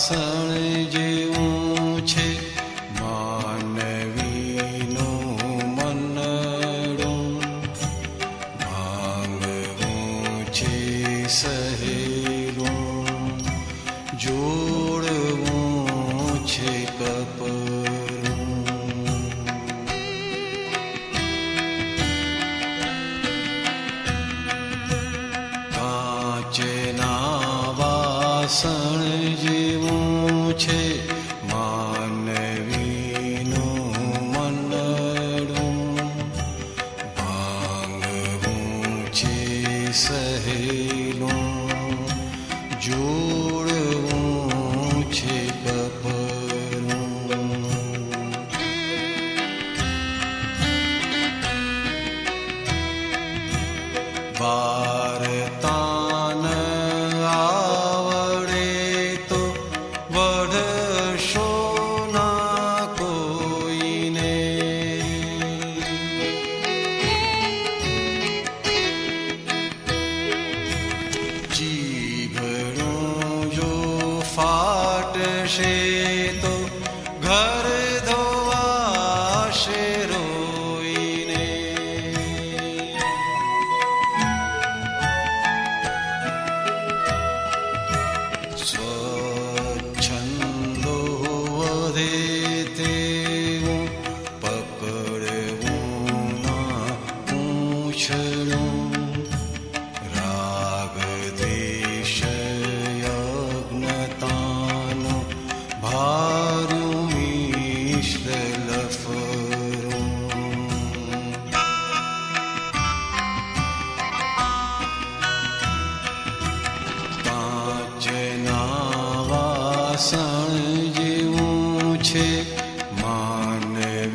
વાસણ જેવું છે માનવીનું મનડું, ભાંગવું છે સહેલું, જોડવું છે કપરું. કાચના વાસણ જેવું છે માનવીનું મનડું, ભાંગવું છે સહેલું, જોડવું છે કપરું. વાર્તાન આવડે તો વઢશો ના કોઈને, જીભડું જો ફાટશે તો ઘર ધોવાશે રોઈને. સ્વચ્છંદો વધે તેવું પકડવું ના પૂછડું, રાગ દ્વેષ યજ્ઞતાનું ભાર્યું મિશ્ર લફરું. કાચના વાસણ જેવું છે માનવીનું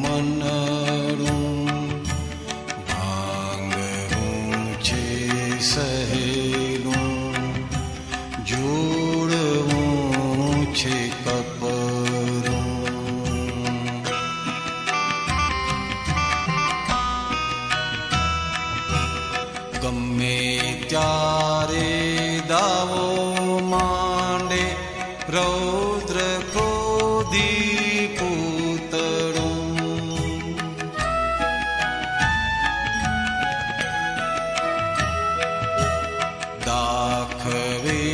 મનડું, ભાંગવું છે સહેલું, જોડવું છે કપરું. ગમે ત્યારે દાવો માંડે રૌદ્ર ક્રોધી પૂતળું, દાખવે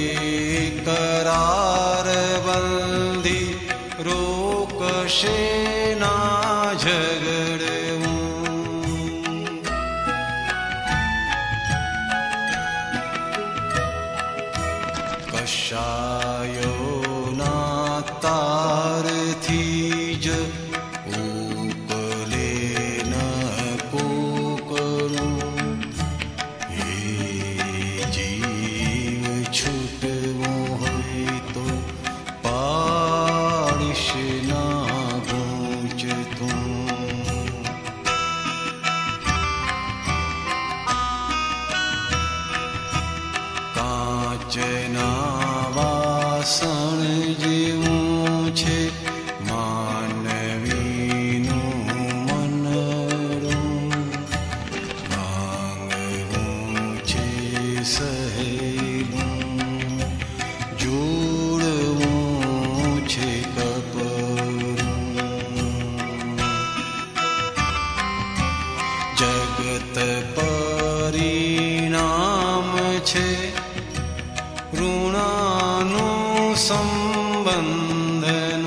કરાર બંધી રોકશે ના ઝઘડવું. કશાયોના તારથી જ ઉપલે ન કોકરું, એ જીવ છૂટવું હોય તો પાડીશ ના ગૂંચતું. કાચના વાસણ જેવું છે માનવીનું મનડું, ભાંગવું છે સહેલું, જોડવું છે કપરું. જગત પરિણામ છે ઋણાનું સંબંધનું,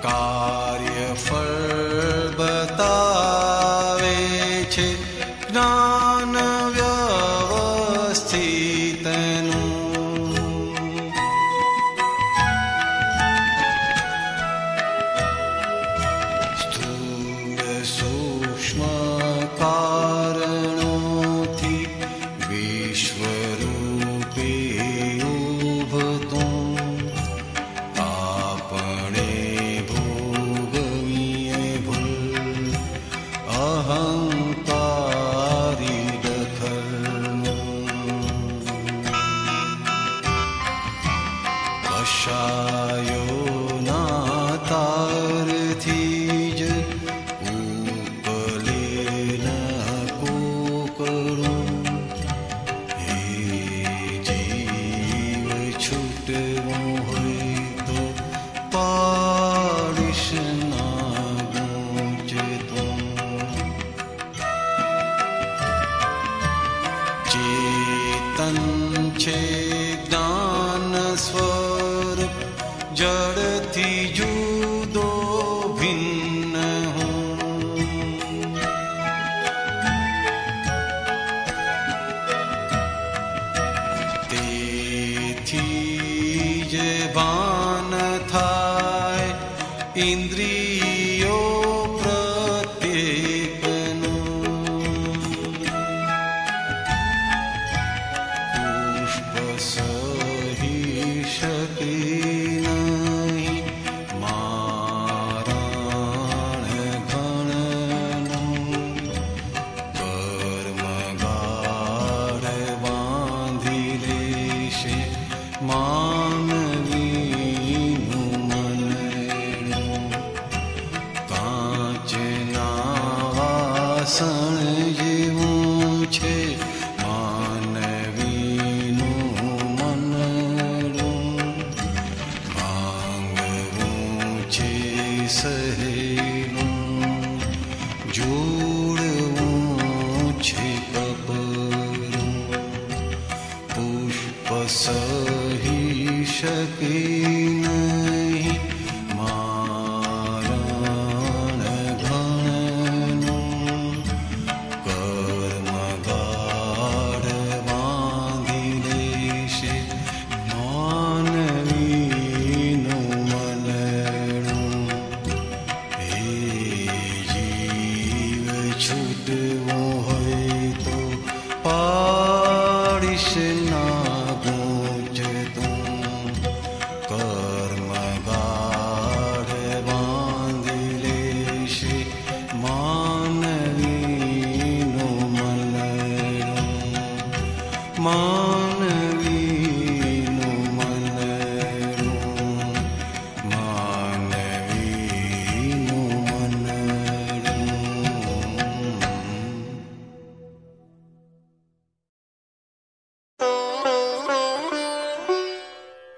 કાર્યફળ બતાવે છે જ્ઞાન વ્યવસ્થિતનું. સ્થૂળ સૂક્ષ્મ કારણોથી વિશ્વરૂપે ઉભતું, આપણે ભોગ इंद्रियो प्रत्येकनो पुष्प सही शकी नहीं मारण गणनो कर्म गाढ़ बांधी लेशे मानवी વાસણ જેવું છે માનવીનું મનડું માંગવું છે સહેલું જોડવું છે કપરું પુષ્પ સહી શકી નહીં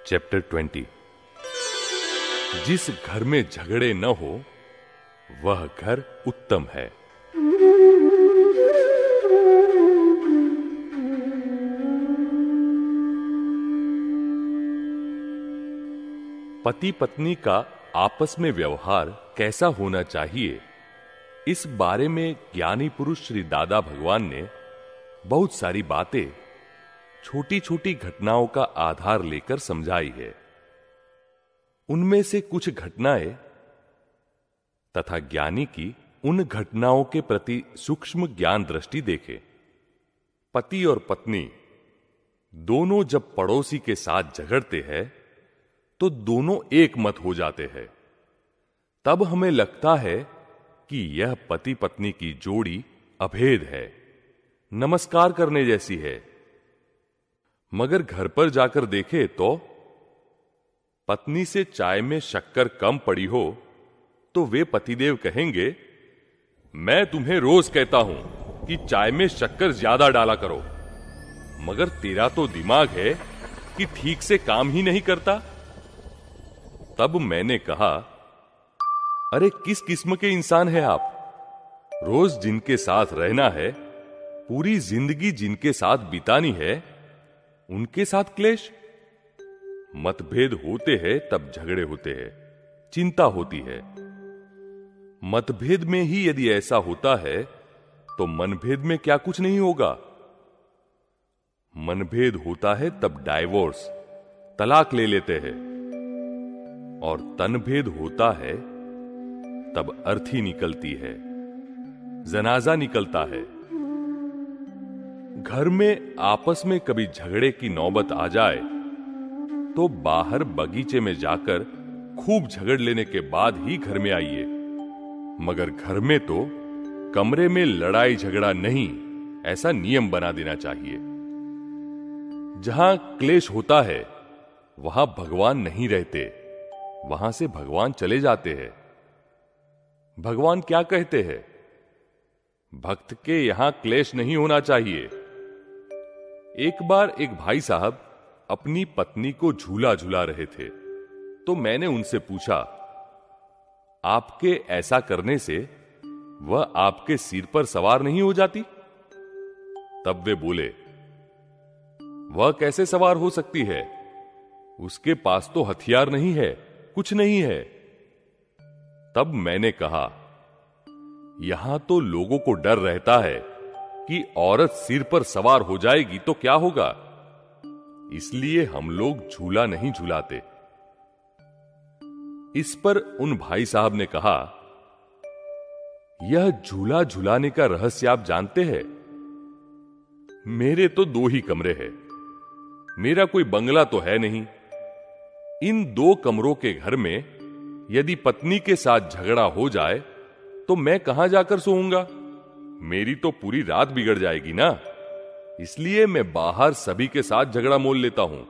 चैप्टर 20। जिस घर में झगड़े न हो वह घर उत्तम है। पति पत्नी का आपस में व्यवहार कैसा होना चाहिए, इस बारे में ज्ञानी पुरुष श्री दादा भगवान ने बहुत सारी बातें छोटी छोटी घटनाओं का आधार लेकर समझाई है। उनमें से कुछ घटनाएं तथा ज्ञानी की उन घटनाओं के प्रति सूक्ष्म ज्ञान दृष्टि देखे। पति और पत्नी दोनों जब पड़ोसी के साथ झगड़ते हैं तो दोनों एक मत हो जाते हैं। तब हमें लगता है कि यह पति पत्नी की जोड़ी अभेद है, नमस्कार करने जैसी है। मगर घर पर जाकर देखे तो पत्नी से चाय में शक्कर कम पड़ी हो तो वे पतिदेव कहेंगे, मैं तुम्हें रोज कहता हूं कि चाय में शक्कर ज्यादा डाला करो, मगर तेरा तो दिमाग है कि ठीक से काम ही नहीं करता। तब मैंने कहा, अरे किस किस्म के इंसान हैं आप? रोज जिनके साथ रहना है, पूरी जिंदगी जिनके साथ बितानी है, उनके साथ क्लेश। मतभेद होते हैं तब झगड़े होते हैं, चिंता होती है। मतभेद में ही यदि ऐसा होता है तो मनभेद में क्या कुछ नहीं होगा? मनभेद होता है तब डाइवोर्स, तलाक ले लेते हैं, और तनभेद होता है तब अर्थी निकलती है, जनाजा निकलता है। घर में आपस में कभी झगड़े की नौबत आ जाए तो बाहर बगीचे में जाकर खूब झगड़ लेने के बाद ही घर में आइए, मगर घर में तो कमरे में लड़ाई झगड़ा नहीं, ऐसा नियम बना देना चाहिए। जहां क्लेश होता है वहां भगवान नहीं रहते, वहां से भगवान चले जाते हैं। भगवान क्या कहते हैं? भक्त के यहां क्लेश नहीं होना चाहिए। एक बार एक भाई साहब अपनी पत्नी को झूला झूला रहे थे, तो मैंने उनसे पूछा, आपके ऐसा करने से वह आपके सिर पर सवार नहीं हो जाती? तब वे बोले, वह कैसे सवार हो सकती है? उसके पास तो हथियार नहीं है, कुछ नहीं है। तब मैंने कहा, यहां तो लोगों को डर रहता है कि औरत सिर पर सवार हो जाएगी तो क्या होगा, इसलिए हम लोग झूला नहीं झूलाते। इस पर उन भाई साहब ने कहा, यह झूला झुलाने का रहस्य आप जानते हैं? मेरे तो 2 ही कमरे हैं, मेरा कोई बंगला तो है नहीं। इन 2 कमरों के घर में यदि पत्नी के साथ झगड़ा हो जाए तो मैं कहां जाकर सोऊंगा? मेरी तो पूरी रात बिगड़ जाएगी ना। इसलिए मैं बाहर सभी के साथ झगड़ा मोल लेता हूं,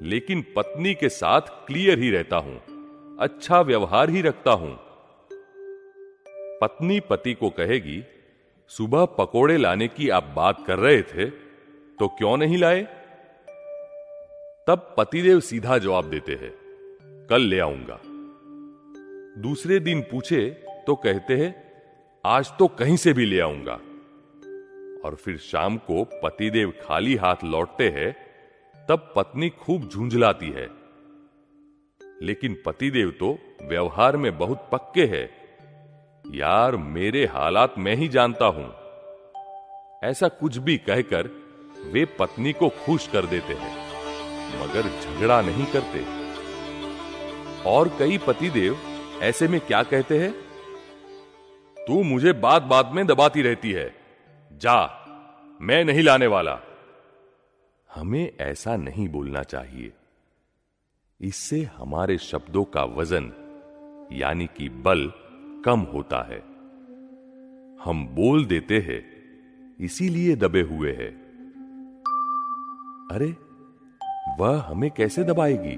लेकिन पत्नी के साथ क्लियर ही रहता हूं, अच्छा व्यवहार ही रखता हूं। पत्नी पति को कहेगी, सुबह पकोड़े लाने की आप बात कर रहे थे तो क्यों नहीं लाए? तब पतिदेव सीधा जवाब देते हैं, कल ले आऊंगा। दूसरे दिन पूछे तो कहते हैं, आज तो कहीं से भी ले आऊंगा। और फिर शाम को पतिदेव खाली हाथ लौटते हैं, तब पत्नी खूब झुंझलाती है। लेकिन पतिदेव तो व्यवहार में बहुत पक्के हैं। यार, मेरे हालात मैं ही जानता हूं। ऐसा कुछ भी कहकर वे पत्नी को खुश कर देते हैं, मगर झगड़ा नहीं करते। और कई पतिदेव ऐसे में क्या कहते हैं, तू मुझे बात बात में दबाती रहती है, जा, मैं नहीं लाने वाला। हमें ऐसा नहीं बोलना चाहिए। इससे हमारे शब्दों का वजन यानी कि बल कम होता है। हम बोल देते हैं, इसीलिए दबे हुए हैं। अरे, वह हमें कैसे दबाएगी?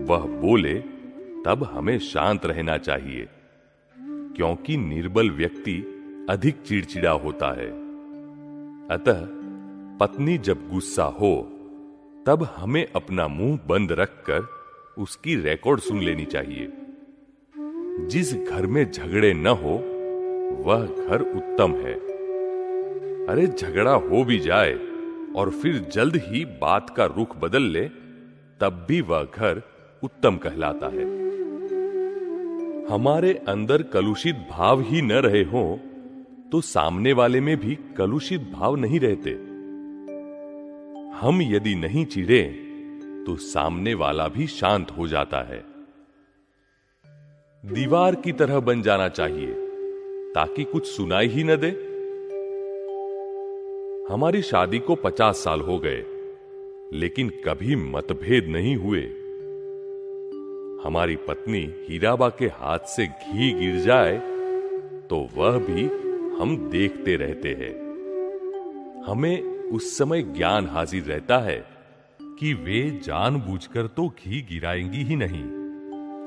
वह बोले तब हमें शांत रहना चाहिए, क्योंकि निर्बल व्यक्ति अधिक चिड़चिड़ा होता है। अतः पत्नी जब गुस्सा हो तब हमें अपना मुंह बंद रखकर उसकी रिकॉर्ड सुन लेनी चाहिए। जिस घर में झगड़े न हो वह घर उत्तम है। अरे, झगड़ा हो भी जाए और फिर जल्द ही बात का रुख बदल ले, तब भी वह घर उत्तम कहलाता है। हमारे अंदर कलुषित भाव ही न रहे हों तो सामने वाले में भी कलुषित भाव नहीं रहते। हम यदि नहीं चिढ़े तो सामने वाला भी शांत हो जाता है। दीवार की तरह बन जाना चाहिए ताकि कुछ सुनाई ही न दे। हमारी शादी को 50 साल हो गए, लेकिन कभी मतभेद नहीं हुए। हमारी पत्नी हीराबा के हाथ से घी गिर जाए तो वह भी हम देखते रहते हैं। हमें उस समय ज्ञान हाजिर रहता है कि वे जानबूझकर तो घी गिराएंगी ही नहीं।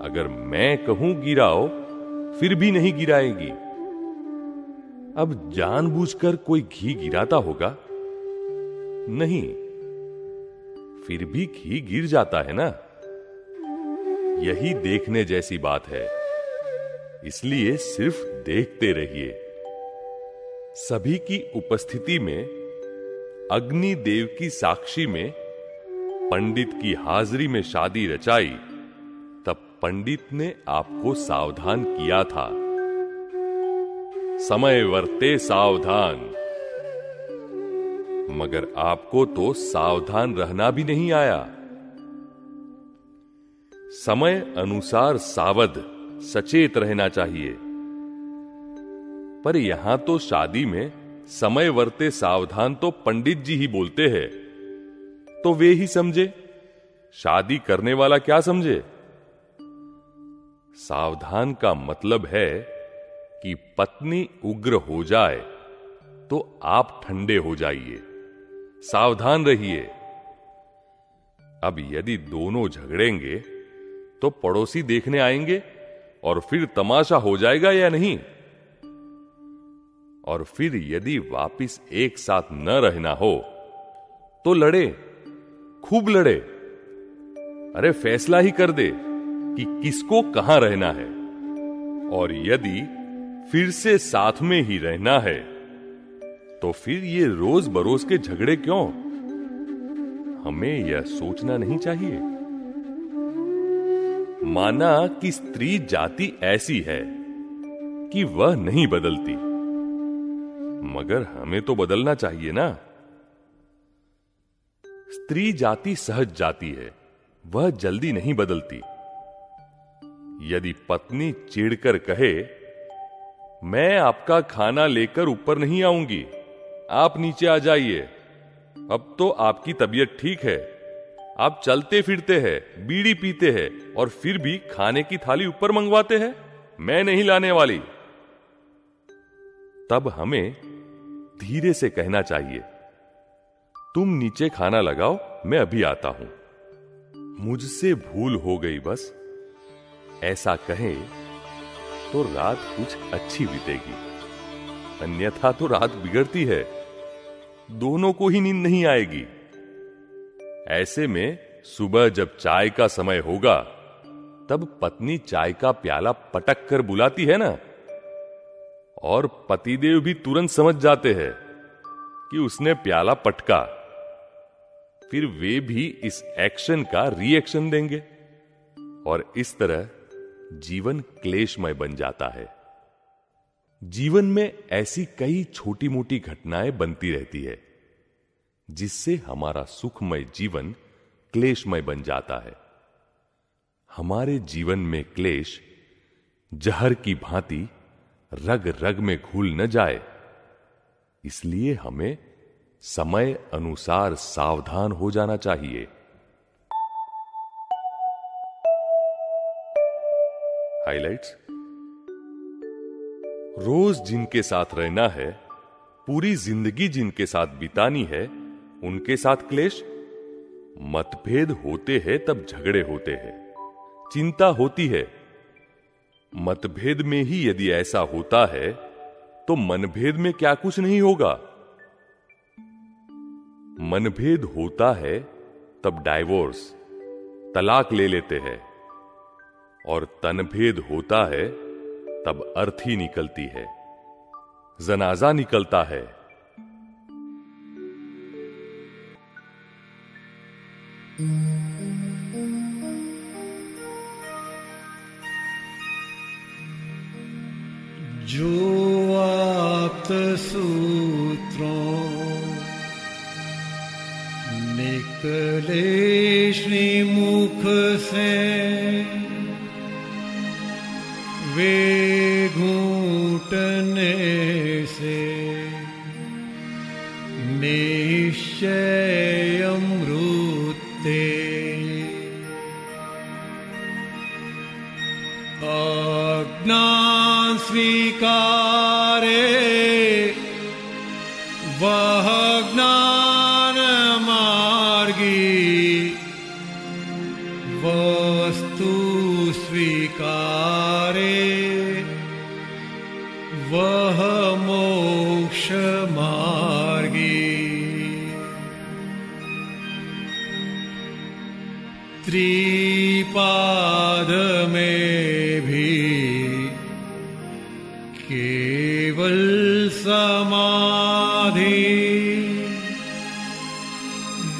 अगर मैं कहूं गिराओ, फिर भी नहीं गिराएंगी। अब जानबूझकर कोई घी गिराता होगा? नहीं, फिर भी घी गिर जाता है ना। यही देखने जैसी बात है, इसलिए सिर्फ देखते रहिए। सभी की उपस्थिति में, अग्नि देव की साक्षी में, पंडित की हाजिरी में शादी रचाई, तब पंडित ने आपको सावधान किया था। समय वर्ते सावधान, मगर आपको तो सावधान रहना भी नहीं आया। समय अनुसार सावध सचेत रहना चाहिए। पर यहां तो शादी में समय वर्ते सावधान तो पंडित जी ही बोलते हैं, तो वे ही समझे, शादी करने वाला क्या समझे? सावधान का मतलब है कि पत्नी उग्र हो जाए तो आप ठंडे हो जाइए, सावधान रहिए। अब यदि दोनों झगड़ेंगे तो पड़ोसी देखने आएंगे और फिर तमाशा हो जाएगा या नहीं? और फिर यदि वापिस एक साथ न रहना हो तो लड़े, खूब लड़े। अरे, फैसला ही कर दे कि किसको कहां रहना है। और यदि फिर से साथ में ही रहना है तो फिर ये रोज बरोज के झगड़े क्यों? हमें यह सोचना नहीं चाहिए। माना कि स्त्री जाति ऐसी है कि वह नहीं बदलती, मगर हमें तो बदलना चाहिए ना। स्त्री जाति सहज जाति है, वह जल्दी नहीं बदलती। यदि पत्नी चिढ़कर कहे, मैं आपका खाना लेकर ऊपर नहीं आऊंगी, आप नीचे आ जाइए, अब तो आपकी तबीयत ठीक है, आप चलते फिरते हैं, बीड़ी पीते हैं और फिर भी खाने की थाली ऊपर मंगवाते हैं, मैं नहीं लाने वाली। तब हमें धीरे से कहना चाहिए, तुम नीचे खाना लगाओ, मैं अभी आता हूं, मुझसे भूल हो गई बस। ऐसा कहें तो रात कुछ अच्छी बीतेगी, अन्यथा तो रात बिगड़ती है, दोनों को ही नींद नहीं आएगी। ऐसे में सुबह जब चाय का समय होगा, तब पत्नी चाय का प्याला पटक कर बुलाती है ना, और पतिदेव भी तुरंत समझ जाते हैं कि उसने प्याला पटका, फिर वे भी इस एक्शन का रिएक्शन देंगे, और इस तरह जीवन क्लेशमय बन जाता है। जीवन में ऐसी कई छोटी मोटी घटनाएं बनती रहती है, जिससे हमारा सुखमय जीवन क्लेशमय बन जाता है। हमारे जीवन में क्लेश जहर की भांति रग रग में घुल न जाए, इसलिए हमें समय अनुसार सावधान हो जाना चाहिए। हाइलाइट्स: रोज जिनके साथ रहना है, पूरी जिंदगी जिनके साथ बितानी है, उनके साथ क्लेश। मतभेद होते हैं तब झगड़े होते हैं, चिंता होती है। मतभेद में ही यदि ऐसा होता है तो मनभेद में क्या कुछ नहीं होगा। मनभेद होता है तब डाइवोर्स, तलाक ले लेते हैं, और तनभेद होता है तब अर्थी निकलती है, जनाजा निकलता है। जो आप्त सूत्रों निकले श्रीमुख से, वे घूंटने से निश्चय अमृते। अज्ञान स्वीकारे वह ज्ञान मार्गी, वस्तु स्वीकारे वह मोक्ष मार्गी। त्रिपाद में भी केवल समाधि,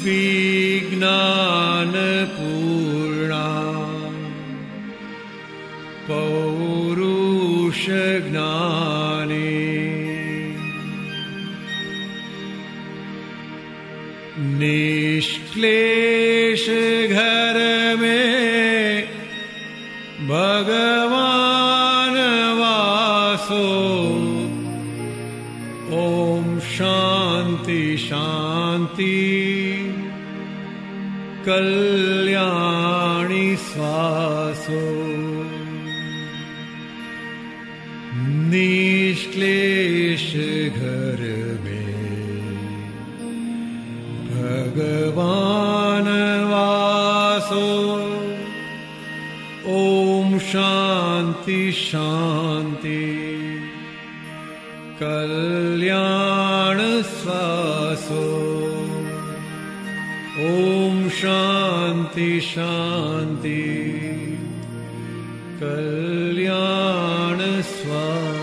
विज्ञान पूर्णा पौरुष ज्ञानी। निष्क्लेश घर में भगवान वासो, ओम शांति शांति कल्याणी श्वासो। निष्क्लेश घर में भगवान वासो, ओम शांति शांति कल्याण श्वासो। ओम शांति शांति कल्याण श्वासो।